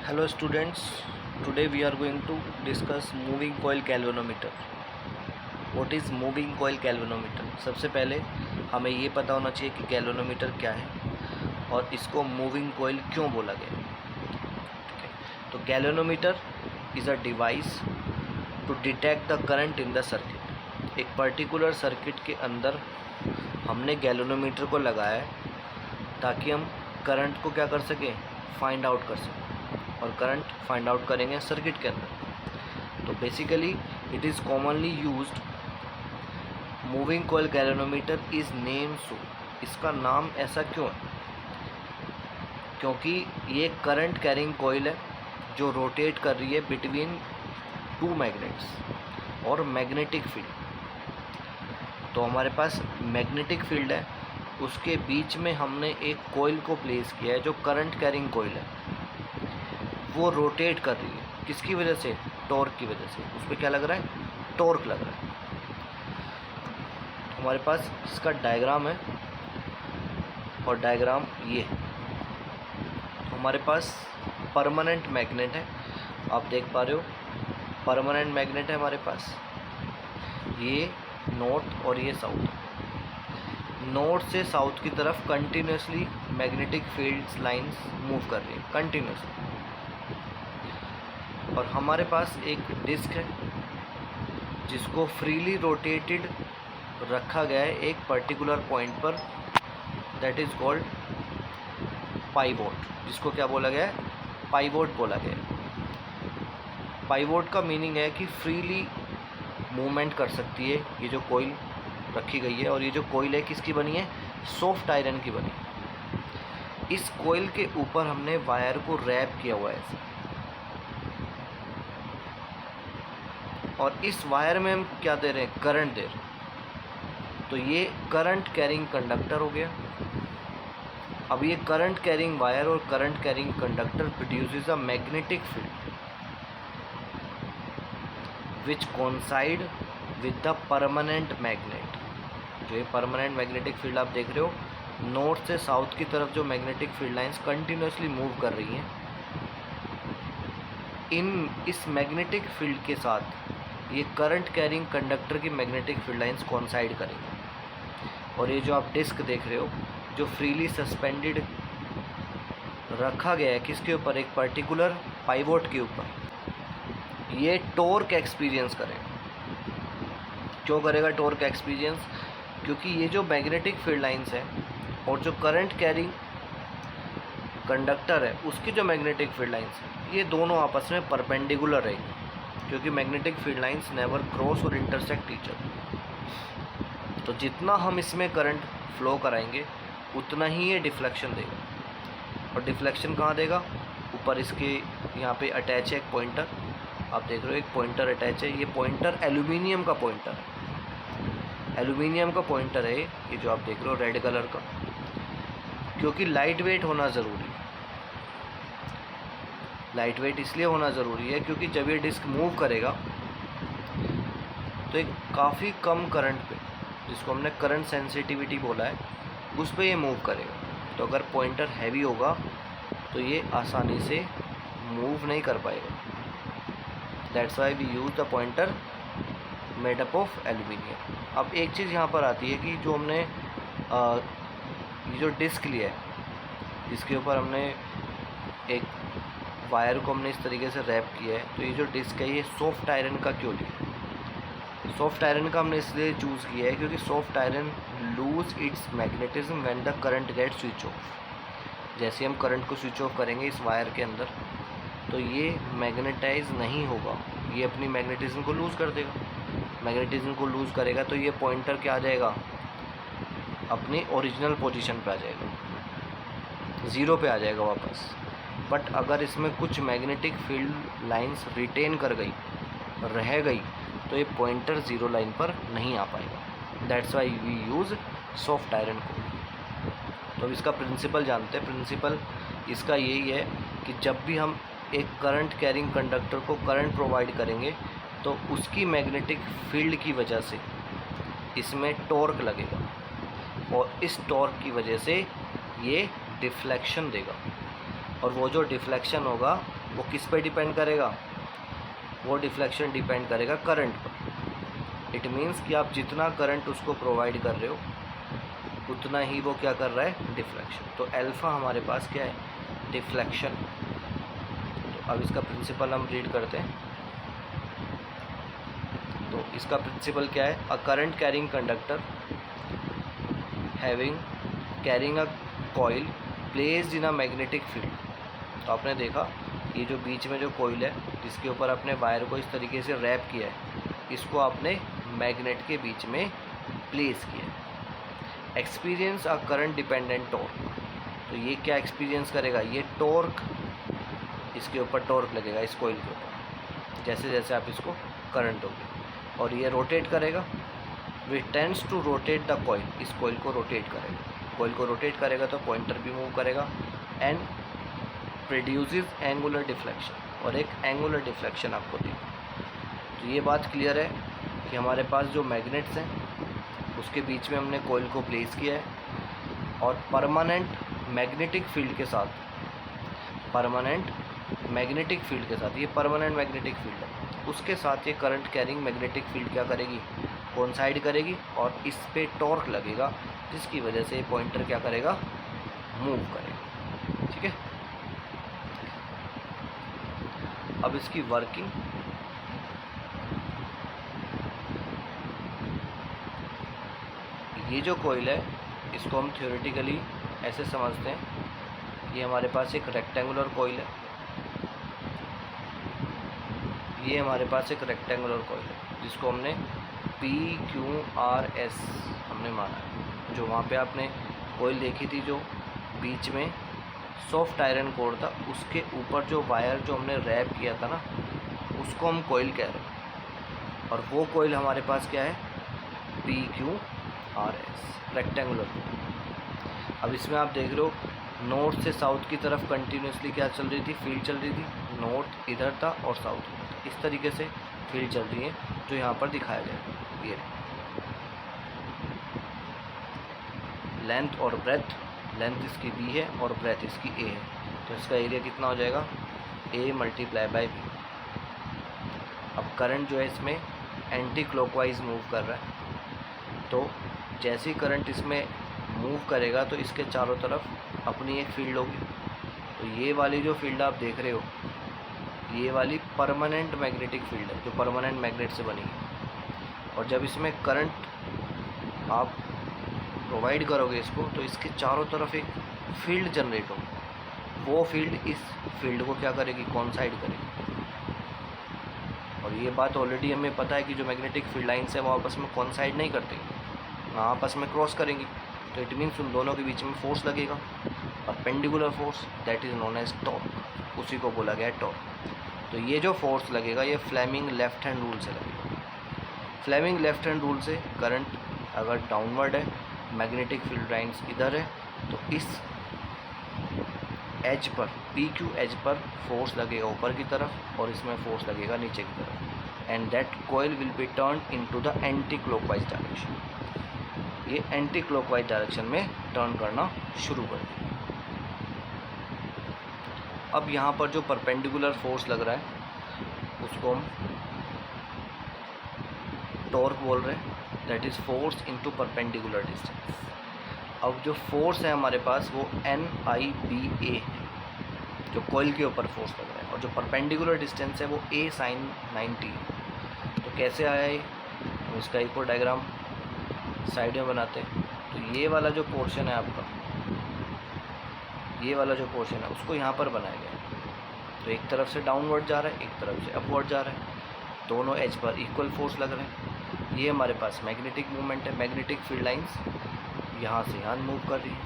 Hello students, today we are going to discuss moving coil galvanometer. What is moving coil galvanometer? सबसे पहले हमें ये पता होना चाहिए कि galvanometer क्या है और इसको moving coil क्यों बोला गया है. ठीक है, तो galvanometer is a device to detect the current in the circuit. एक पर्टिकुलर सर्किट के अंदर हमने गैल्वेनोमीटर को लगाया है ताकि हम करंट को क्या कर सकें, फाइंड आउट कर सकें. और करंट फाइंड आउट करेंगे सर्किट के अंदर. तो basically it is commonly used. Moving coil galvanometer is name so. इसका नाम ऐसा क्यों है? क्योंकि ये करंट कैरिंग कॉइल है जो रोटेट कर रही है बिटवीन टू मैग्नेट्स और मैग्नेटिक फील्ड. तो हमारे पास मैग्नेटिक फील्ड है, उसके बीच में हमने एक कॉइल को प्लेस किया है जो करंट कैरिंग कॉइल है. वो रोटेट कर रही है किसकी वजह से? टॉर्क की वजह से. उस पर क्या लग रहा है? टॉर्क लग रहा है. हमारे पास इसका डायग्राम है और डायग्राम ये है. तो हमारे पास परमानेंट मैग्नेट है, आप देख पा रहे हो. परमानेंट मैग्नेट है हमारे पास. ये नॉर्थ और ये साउथ. नॉर्थ से साउथ की तरफ continuously magnetic fields lines move कर रही है कंटिन्यूसली. और हमारे पास एक डिस्क है जिसको फ्रीली रोटेटेड रखा गया है एक पर्टिकुलर पॉइंट पर. That is called pivot. जिसको क्या बोला गया है? पाइवोट बोला गया है. पाइवोट का मीनिंग है कि फ्रीली मूवमेंट कर सकती है ये जो कॉइल रखी गई है. और ये जो कॉइल है किसकी बनी है? सॉफ्ट आयरन की बनी है. इस कॉइल के ऊपर हमने वायर को रैप किया हुआ है ऐसे. और इस वायर में हम क्या दे रहे हैं? करंट दे रहे हैं. तो ये करंट कैरिंग कंडक्टर हो गया. अब ये करंट कैरिंग वायर और current carrying conductor produces a magnetic field which coincide with the permanent magnet. जो ये परमानेंट मैग्नेटिक फील्ड आप देख रहे हो, नॉर्थ से साउथ की तरफ जो magnetic field lines continuously move कर रही हैं, इस मैग्नेटिक फील्ड के साथ ये करंट कैरिंग कंडक्टर की मैग्नेटिक फील्ड लाइंस कोइंसाइड करेंगे. और ये जो आप डिस्क देख रहे हो जो फ्रीली सस्पेंडेड रखा गया है किसके ऊपर? एक पर्टिकुलर पाइवोट के ऊपर. ये टॉर्क एक्सपीरियंस करेगा. क्यों करेगा टॉर्क एक्सपीरियंस? क्योंकि ये जो मैग्नेटिक फील्ड लाइंस है और जो करंट कैरिंग कंडक्टर है उसकी जो मैग्नेटिक फील्ड लाइंस है ये दोनों आपस में परपेंडिकुलर रहेंगी. क्योंकि magnetic field lines never cross और इंटरसेक्ट ईच अदर. तो जितना हम इसमें करंट फ्लो कराएंगे उतना ही ये डिफ्लेक्शन देगा. और डिफ्लेक्शन कहाँ देगा? ऊपर इसके यहाँ पे अटैच है एक पॉइंटर. आप देख रहे हो एक पॉइंटर अटैच है. ये पॉइंटर एल्यूमिनियम का पॉइंटर है. एल्यूमिनियम का पॉइंटर है ये जो आप देख रहे हो रेड कलर का. क्योंकि लाइट वेट होना ज़रूरी है. लाइट वेट इसलिए होना ज़रूरी है क्योंकि जब ये डिस्क मूव करेगा तो एक काफ़ी कम करंट पे, जिसको हमने करंट सेंसिटिविटी बोला है, उस पे ये मूव करेगा. तो अगर पॉइंटर हैवी होगा तो ये आसानी से मूव नहीं कर पाएगा. That's why we use the pointer made up of aluminium. अब एक चीज़ यहाँ पर आती है कि जो हमने ये जो डिस्क लिया है इसके ऊपर हमने एक वायर को हमने इस तरीके से रैप किया है. तो ये जो डिस्क है ये सॉफ्ट आयरन का क्यों लिया? सॉफ्ट आयरन का हमने इसलिए चूज़ किया है क्योंकि soft iron lose its magnetism when the current get switch off. जैसे हम करंट को स्विच ऑफ करेंगे इस वायर के अंदर तो ये मैग्नेटाइज नहीं होगा, ये अपनी मैग्नेटिज्म को लूज़ कर देगा. मैग्नेटिज्म को लूज़ करेगा तो ये पॉइंटर क्या आ जाएगा? अपनी ओरिजिनल पोजीशन पे आ जाएगा, ज़ीरो पे आ जाएगा वापस. बट अगर इसमें कुछ मैग्नेटिक फील्ड लाइंस रिटेन कर गई, रह गई, तो ये पॉइंटर ज़ीरो लाइन पर नहीं आ पाएगा. That's why we use soft iron को. तो अब इसका प्रिंसिपल जानते हैं. प्रिंसिपल इसका यही है कि जब भी हम एक करंट कैरिंग कंडक्टर को करंट प्रोवाइड करेंगे तो उसकी मैग्नेटिक फील्ड की वजह से इसमें टॉर्क लगेगा और इस टॉर्क की वजह से ये डिफ्लेक्शन देगा. और वो जो डिफ्लेक्शन होगा वो किस पे डिपेंड करेगा, वो डिफ्लेक्शन डिपेंड करेगा करंट पर। इट मीन्स कि आप जितना करंट उसको प्रोवाइड कर रहे हो उतना ही वो क्या कर रहा है, डिफ्लेक्शन। तो अल्फ़ा हमारे पास क्या है, डिफ्लेक्शन। तो अब इसका प्रिंसिपल हम रीड करते हैं। तो इसका प्रिंसिपल क्या है, a current carrying conductor having carrying a coil placed in a magnetic field. तो आपने देखा ये जो बीच में जो कॉइल है जिसके ऊपर आपने वायर को इस तरीके से रैप किया है, इसको आपने मैग्नेट के बीच में प्लेस किया है। Experience a current dependent torque. तो ये क्या एक्सपीरियंस करेगा, ये टॉर्क, इसके ऊपर टॉर्क लगेगा इस कॉइल के ऊपर जैसे जैसे आप इसको करंट होगी, और ये रोटेट करेगा, which tends to rotate the coil. इस कॉइल को रोटेट करेगा, कॉइल को रोटेट करेगा तो पॉइंटर भी मूव करेगा एंड प्रोड्यूसेस एंगुलर डिफ्लेक्शन, और एक एंगुलर डिफ्लेक्शन आपको देगा। तो ये बात क्लियर है कि हमारे पास जो मैग्नेट्स हैं उसके बीच में हमने कॉइल को प्लेस किया है, और परमानेंट मैग्नेटिक फील्ड के साथ, परमानेंट मैग्नेटिक फील्ड के साथ, ये परमानेंट मैग्नेटिक फील्ड है, उसके साथ ये करंट कैरिंग मैग्नेटिक फील्ड क्या करेगी, कोइंसाइड करेगी, और इस पे टॉर्क लगेगा जिसकी वजह से पॉइंटर क्या करेगा, मूव करेगा। ठीक है, अब इसकी वर्किंग, ये जो कॉइल है इसको हम थ्योरेटिकली ऐसे समझते हैं, ये हमारे पास एक रेक्टेंगुलर कॉइल है, ये हमारे पास एक रेक्टेंगुलर कॉइल है जिसको हमने PQRS हमने माना है। जो वहाँ पे आपने कॉइल देखी थी जो बीच में सॉफ्ट आयरन कोर था, उसके ऊपर जो वायर जो हमने रैप किया था ना, उसको हम कॉइल कह रहे हैं, और वो कॉइल हमारे पास क्या है, PQRS रेक्टेंगुलर। अब इसमें आप देख रहे हो नॉर्थ से साउथ की तरफ कंटिन्यूसली क्या चल रही थी, फील्ड चल रही थी, नॉर्थ इधर था और साउथ इधर था, इस तरीके से फील्ड चल रही है जो यहाँ पर दिखाया गया है। ये लेंथ और ब्रेथ, लेंथ इसकी B है और ब्रेथ इसकी A है, तो इसका एरिया कितना हो जाएगा, A × B। अब करंट जो है इसमें एंटी क्लॉकवाइज मूव कर रहा है, तो जैसे ही करंट इसमें मूव करेगा तो इसके चारों तरफ अपनी एक फील्ड होगी। तो ये वाली जो फील्ड आप देख रहे हो, ये वाली परमानेंट मैग्नेटिक फील्ड है जो परमानेंट मैग्नेट से बनी है, और जब इसमें करंट आप प्रोवाइड करोगे इसको तो इसके चारों तरफ एक फील्ड जनरेट होगी, वो फील्ड इस फील्ड को क्या करेगी, कोइंसाइड करेगी। और ये बात ऑलरेडी हमें पता है कि जो मैग्नेटिक फील्ड लाइन्स है वो आपस में कोइंसाइड नहीं करती, ना आपस में क्रॉस करेंगी, तो इट मीन्स उन दोनों के बीच में फोर्स लगेगा, perpendicular force, that is known as torque, उसी को बोला गया है टॉर्क। तो ये जो फोर्स लगेगा ये फ्लेमिंग लेफ्ट हैंड रूल से लगेगा। फ्लेमिंग लेफ्ट हैंड रूल से करंट अगर डाउनवर्ड है, मैग्नेटिक फील्ड लाइन्स इधर है, तो इस as per, PQ as per force लगेगा ऊपर की तरफ और इसमें फोर्स लगेगा नीचे की तरफ, and that coil will be turn into the anti clockwise direction. ये एंटी क्लॉकवाइज डायरेक्शन में टर्न करना शुरू कर देगा। अब यहाँ पर जो परपेंडिकुलर फोर्स लग रहा है उसको हम टॉर्क बोल रहे हैं, that is force into perpendicular distance. अब जो फोर्स है हमारे पास वो NIBA है, जो कॉइल के ऊपर फोर्स लग रहा है, और जो परपेंडिकुलर डिस्टेंस है वो A sin 90 है। तो कैसे आया ये, हम इसका एक और डायग्राम साइड में बनाते हैं। तो ये वाला जो पोर्शन है आपका, ये वाला जो पोर्शन है उसको यहाँ पर बनाया गया है, तो एक तरफ से डाउनवर्ड जा रहा है, एक तरफ से अपवर्ड जा रहा है, दोनों एज पर इक्वल फोर्स लग रहे हैं। ये हमारे पास मैग्नेटिक मूवमेंट है, मैग्नेटिक फील्ड लाइंस यहाँ से यहाँ मूव कर रही है,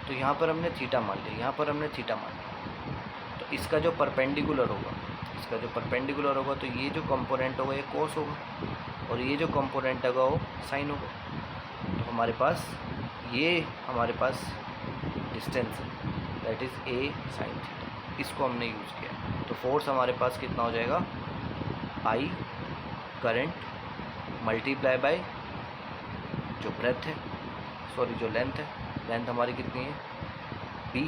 तो यहाँ पर हमने थीटा मान लिया, यहाँ पर हमने थीटा मान लिया। तो इसका जो परपेंडिकुलर होगा, इसका जो परपेंडिकुलर होगा, तो ये जो कंपोनेंट होगा ये कोस होगा, और ये जो कंपोनेंट होगा वो साइन होगा। तो हमारे पास ये हमारे पास डिस्टेंस है, that is A sin theta, इसको हमने यूज़ किया। तो फोर्स हमारे पास कितना हो जाएगा, I करंट मल्टीप्लाई बाय जो ब्रेथ है, सॉरी जो लेंथ है, लेंथ हमारी कितनी है B,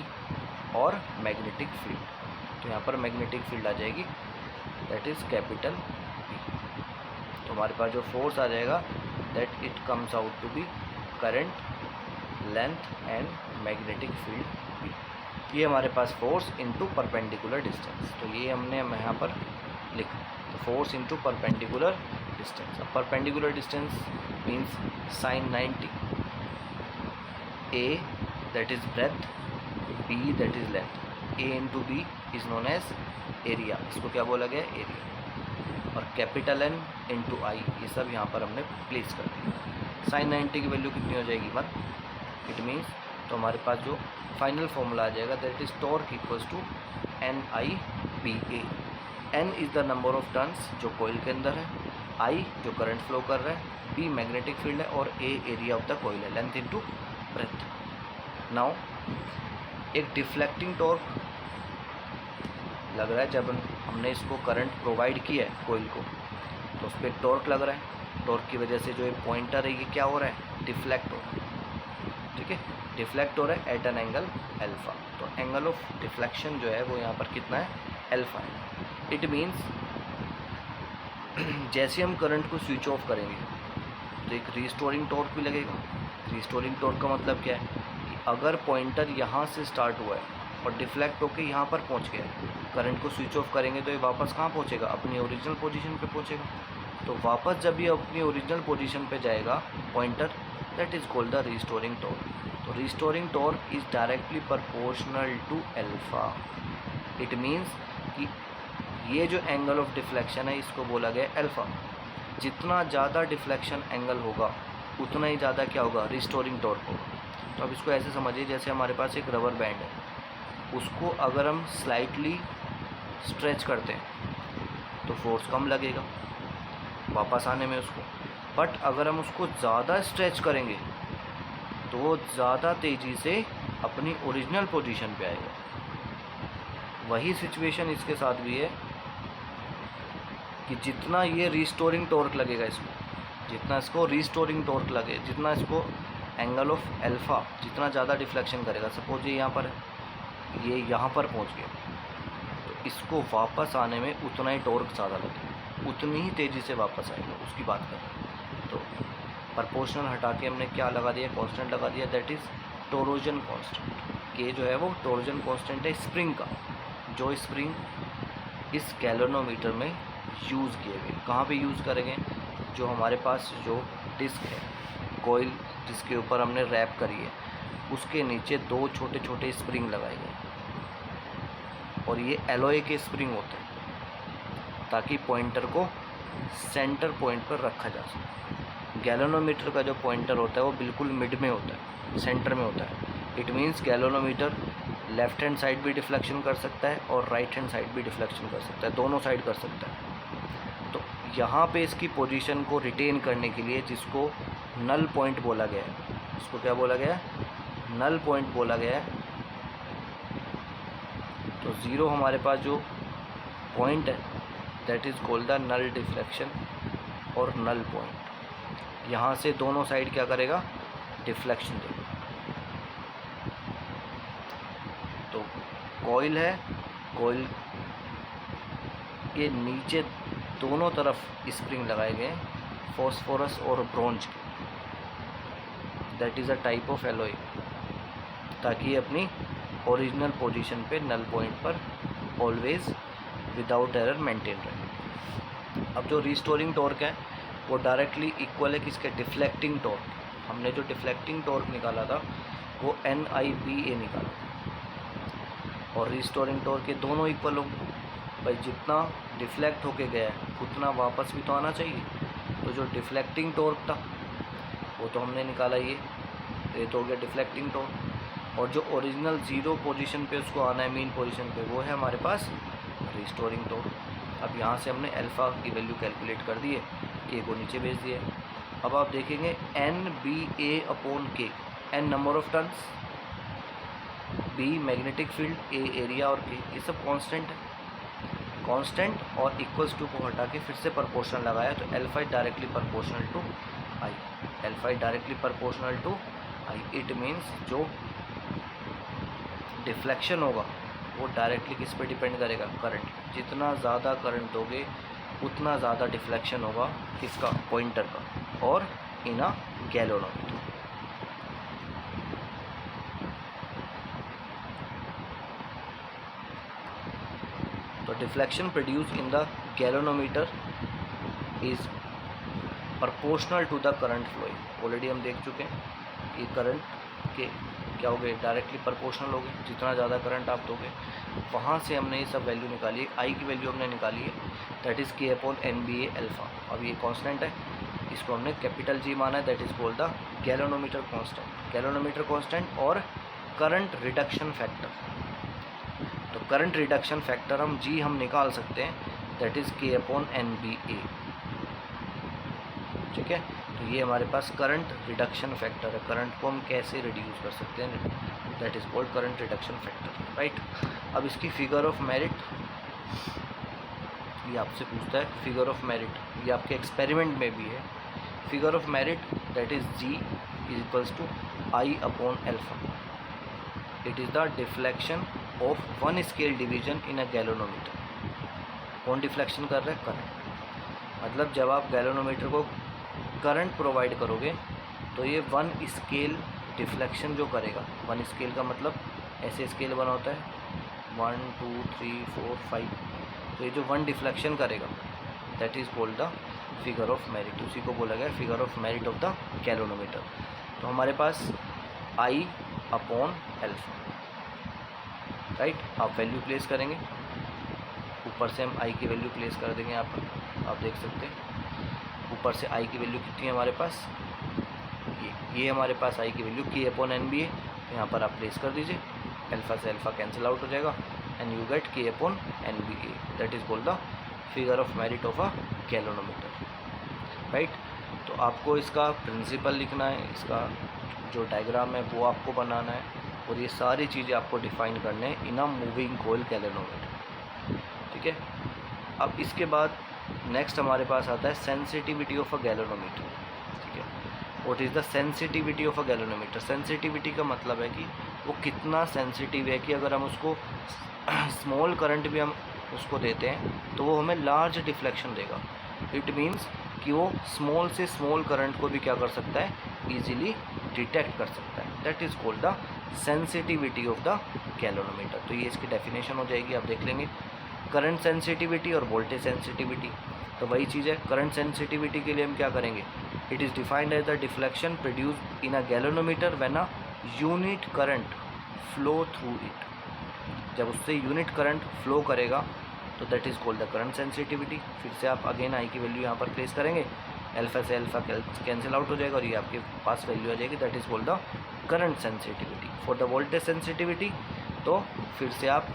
और मैग्नेटिक फील्ड। तो यहाँ पर मैग्नेटिक फील्ड आ जाएगी, दैट इज़ कैपिटल P। तो हमारे पास जो फोर्स आ जाएगा that it comes out to be current, length and magnetic field P। ये हमारे पास फोर्स इनटू परपेंडिकुलर डिस्टेंस। तो ये हमने यहाँ पर लिखा, तो फोर्स इनटू परपेंडिकुलर डिस्टेंस। अब perpendicular distance means sin 90, A that is breadth, B that is length, A into B is known as area, इसको क्या बोला गया एरिया। और कैपिटल N इंटू I ये सब यहाँ पर हमने प्लेस कर दिया। sin 90 की वैल्यू कितनी हो जाएगी 1, इट मीन्स तो हमारे पास जो फाइनल फॉर्मूला आ जाएगा that is torque equals to NIPA। N is the number of turns जो कोयल के अंदर है, I जो करंट फ्लो कर रहा है, B मैग्नेटिक फील्ड है और A एरिया ऑफ द कोयल है, लेंथ इंटू ब्रेथ। नाउ एक डिफ्लेक्टिंग टॉर्क लग रहा है, जब हमने इसको करंट प्रोवाइड किया है कोयल को तो उस पर टॉर्क लग रहा है। टॉर्क की वजह से जो ये पॉइंटर है ये क्या हो रहा है, डिफ्लेक्ट हो रहा है। ठीक है, डिफ्लेक्ट हो रहा है एट एन एंगल अल्फा। तो एंगल ऑफ डिफ्लेक्शन जो है वो यहाँ पर कितना है, अल्फा है। इट मीन्स जैसे हम करंट को स्विच ऑफ करेंगे तो एक रिस्टोरिंग टॉर्क भी लगेगा। रिस्टोरिंग टॉर्क का मतलब क्या है कि अगर पॉइंटर यहाँ से स्टार्ट हुआ है और डिफ्लेक्ट होकर यहाँ पर पहुँच गया, करंट को स्विच ऑफ करेंगे तो ये वापस कहाँ पहुँचेगा, अपनी ओरिजिनल पोजीशन पे पहुँचेगा। तो वापस जब ये अपनी ओरिजिनल पोजीशन पे जाएगा pointer, that is called the restoring torque. तो restoring torque is directly proportional to alpha. It means कि ये जो एंगल ऑफ डिफ्लेक्शन है इसको बोला गया अल्फा। जितना ज़्यादा डिफ्लेक्शन एंगल होगा उतना ही ज़्यादा क्या होगा, रिस्टोरिंग टॉर्क होगा। तो अब इसको ऐसे समझिए जैसे हमारे पास एक रबर बैंड है, उसको अगर हम स्लाइटली स्ट्रेच करते हैं तो फोर्स कम लगेगा वापस आने में उसको, बट अगर हम उसको ज़्यादा स्ट्रेच करेंगे तो वो ज़्यादा तेज़ी से अपनी ओरिजिनल पोजीशन पे आएगा। वही सिचुएशन इसके साथ भी है कि जितना ये रिस्टोरिंग टॉर्क लगेगा इसको, जितना इसको रिस्टोरिंग टॉर्क लगे, जितना इसको एंगल ऑफ अल्फा जितना ज़्यादा डिफ्लेक्शन करेगा, सपोज ये यहाँ पर है, ये यहाँ पर पहुँच गया, तो इसको वापस आने में उतना ही टॉर्क ज़्यादा लगेगा, उतनी ही तेज़ी से वापस आएगा, उसकी बात कर रहे हैं। तो प्रपोर्शनल हटा के हमने क्या लगा दिया, कांस्टेंट लगा दिया, दैट इज़ टोरोजन कांस्टेंट। के जो है वो टोरोजन कांस्टेंट है स्प्रिंग का, जो स्प्रिंग इस गैल्वेनोमीटर में यूज़ किए गए। कहाँ पे यूज़ करेंगे, जो हमारे पास जो डिस्क है, कोयल जिसके ऊपर हमने रैप करी है, उसके नीचे दो छोटे छोटे स्प्रिंग लगाए गए और ये एलॉय के स्प्रिंग होते हैं ताकि पॉइंटर को सेंटर पॉइंट पर रखा जा सके। गैल्वेनोमीटर का जो पॉइंटर होता है वो बिल्कुल मिड में होता है, सेंटर में होता है। It means galvanometer left hand side भी डिफ्लेक्शन कर सकता है और राइट हैंड साइड भी डिफ्लेक्शन कर सकता है, दोनों साइड कर सकता है। तो यहाँ पे इसकी पोजीशन को रिटेन करने के लिए जिसको नल पॉइंट बोला गया है, इसको क्या बोला गया है, नल पॉइंट बोला गया है। तो ज़ीरो हमारे पास जो पॉइंट है that is called the null deflection और नल पॉइंट। यहाँ से दोनों साइड क्या करेगा, डिफ्लेक्शन देगा। तो कॉइल है, कॉइल के नीचे दोनों तरफ स्प्रिंग लगाए गए फॉस्फोरस और ब्रोंज के, that is a type of alloy, ताकि ये अपनी ओरिजिनल पोजीशन पे नल पॉइंट पर ऑलवेज विदाउट एरर मेंटेन रहे। अब जो रिस्टोरिंग टॉर्क है वो डायरेक्टली इक्वल है किसके, डिफ्लेक्टिंग टॉर्क। हमने जो डिफ्लेक्टिंग टॉर्क निकाला था वो NIPA निकाला था, और रिस्टोरिंग टॉर्क के दोनों इक्वल होंगे। भाई जितना डिफ्लेक्ट होके गया है उतना वापस भी तो आना चाहिए। तो जो डिफ्लेक्टिंग टॉर्क था वो तो हमने निकाला, ये तो हो गया डिफ्लेक्टिंग टॉर्क। और जो ओरिजिनल ज़ीरो पोजीशन पे उसको आना है मीन पोजीशन पे, वो है हमारे पास रिस्टोरिंग टॉर्क। अब यहाँ से हमने अल्फ़ा की वैल्यू कैलकुलेट कर दी है, के को नीचे भेज दिया है। अब आप देखेंगे NBA/K, N number of turns, B magnetic field, A area और K ये सब कांस्टेंट है। कांस्टेंट और इक्वल्स टू को हटा के फिर से प्रोपोर्शनल लगाया तो alpha directly proportional to I, alpha directly proportional to I। It means जो डिफ्लेक्शन होगा वो डायरेक्टली किस पे डिपेंड करेगा, करंट। जितना ज़्यादा करंट दोगे उतना ज़्यादा डिफ्लेक्शन होगा किसका, पॉइंटर का, और इन अ गैलोनोमीटर। तो deflection produce in the galvanometer is proportional to the current flowing. Already हम देख चुके हैं कि करंट के क्या हो गए, डायरेक्टली प्रोपोर्शनल हो गए। जितना ज़्यादा करंट आप दोगे वहाँ से हमने ये सब वैल्यू निकाली है। आई की वैल्यू हमने निकाली है, दैट इज़ के अपॉन एन बी ए अल्फ़ा। अब ये कांस्टेंट है, इसको हमने कैपिटल जी माना है, that is called the galvanometer constant. Galvanometer constant और करंट रिडक्शन फैक्टर। तो करंट रिडक्शन फैक्टर हम निकाल सकते हैं, दैट इज़ के अपॉन एन बी ए। ठीक है, तो ये हमारे पास करंट रिडक्शन फैक्टर है। करंट को हम कैसे रिड्यूस कर सकते हैं, that is called current reduction factor, right. अब इसकी फिगर ऑफ मेरिट, ये आपसे पूछता है फिगर ऑफ मेरिट, ये आपके एक्सपेरिमेंट में भी है। Figure of merit that is G is equals to I upon alpha. It is the deflection of one scale division in a galvanometer. कौन डिफ्लेक्शन कर रहा है, करंट। मतलब जब आप गैलोनोमीटर को करंट प्रोवाइड करोगे तो ये वन स्केल डिफ्लेक्शन जो करेगा, वन स्केल का मतलब ऐसे स्केल बना होता है 1 2 3 4 5, तो ये जो वन डिफ्लेक्शन करेगा that is called the figure of merit. उसी को बोला गया figure of merit of the galvanometer. तो हमारे पास आई अपॉन एल्फा, राइट। आप वैल्यू प्लेस करेंगे, ऊपर से हम आई की वैल्यू प्लेस कर देंगे यहाँ पर, आप देख सकते हैं। ऊपर से आई की वैल्यू कितनी है हमारे पास, ये हमारे पास आई की वैल्यू के अपॉन एन बी है। यहाँ पर आप प्लेस कर दीजिए, अल्फ़ा से अल्फ़ा कैंसिल आउट हो जाएगा and you get K upon N B A. That is called the figure of merit of a galvanometer, right. तो आपको इसका प्रिंसिपल लिखना है, इसका जो डायग्राम है वो आपको बनाना है, और ये सारी चीज़ें आपको डिफाइन करने हैं इन अ मूविंग कॉइल गैलोनोमीटर। ठीक है, अब इसके बाद नेक्स्ट हमारे पास आता है सेंसिटिविटी ऑफ अ गैलोनोमीटर। ठीक है, what is the sensitivity of a galvanometer. Sensitivity का मतलब है कि वो कितना सेंसिटिव है कि अगर हम उसको स्मॉल करंट भी हम उसको देते हैं तो वो हमें लार्ज डिफ्लेक्शन देगा। इट मीन्स कि वो स्मॉल से स्मॉल करंट को भी क्या कर सकता है, ईजिली डिटेक्ट कर सकता है। That is called the sensitivity of the galvanometer. तो ये इसकी डेफिनेशन हो जाएगी, आप देख लेंगे। करंट सेंसिटिविटी और वोल्टेज सेंसिटिविटी, तो वही चीज़ है। करंट सेंसिटिविटी के लिए हम क्या करेंगे, it is defined as the deflection produced in a galvanometer when a unit current flow through it. जब उससे यूनिट करंट फ्लो करेगा तो that is called the current sensitivity. फिर से आप अगेन आई की वैल्यू यहाँ पर प्लेस करेंगे, अल्फा से अल्फा कैंसिल आउट हो जाएगा और ये आपके पास वैल्यू आ जाएगी, that is called the current sensitivity. For the voltage sensitivity तो फिर से आप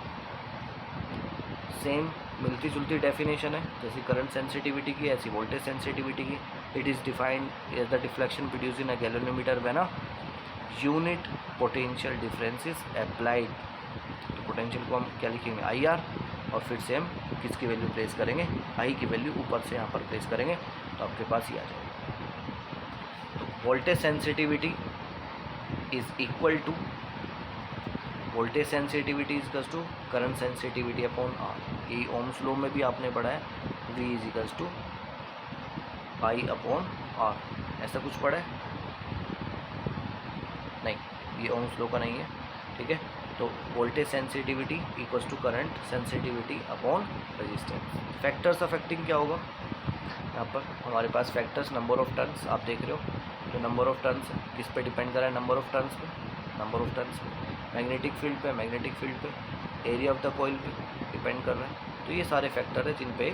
सेम मिलती जुलती डेफिनेशन है, जैसे करंट सेंसिटिविटी की ऐसी वोल्टेज सेंसिटिविटी की। It is defined as the deflection produce in a galvanometer when a unit potential difference is applied. तो पोटेंशियल को हम क्या लिखेंगे, आई आर, और फिर से हम किसकी वैल्यू प्लेस करेंगे, आई की वैल्यू ऊपर से यहाँ पर प्लेस करेंगे तो आपके पास ये आ जाएगा। तो voltage sensitivity is equal to, voltage sensitivity is to current sensitivity upon R. ये ओम्स लॉ में भी आपने पढ़ा है, V is equals to I upon R, ऐसा कुछ पढ़ा है नहीं, ये ओम्स लॉ का नहीं है। ठीक है, तो voltage sensitivity equals to current sensitivity upon resistance. Factors affecting क्या होगा, यहाँ पर हमारे पास फैक्टर्स नंबर ऑफ टर्न्स आप देख रहे हो। तो नंबर ऑफ टर्न्स किस पे डिपेंड कर रहा है, नंबर ऑफ टर्न्स पे, नंबर ऑफ टर्न्स पे। मैग्नेटिक फील्ड पे, मैग्नेटिक फील्ड पे, एरिया ऑफ द कॉइल पे डिपेंड कर रहा है। तो ये सारे फैक्टर है जिन पे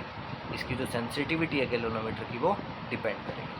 इसकी जो सेंसिटिविटी है गैलोनोमीटर की वो डिपेंड करेंगे।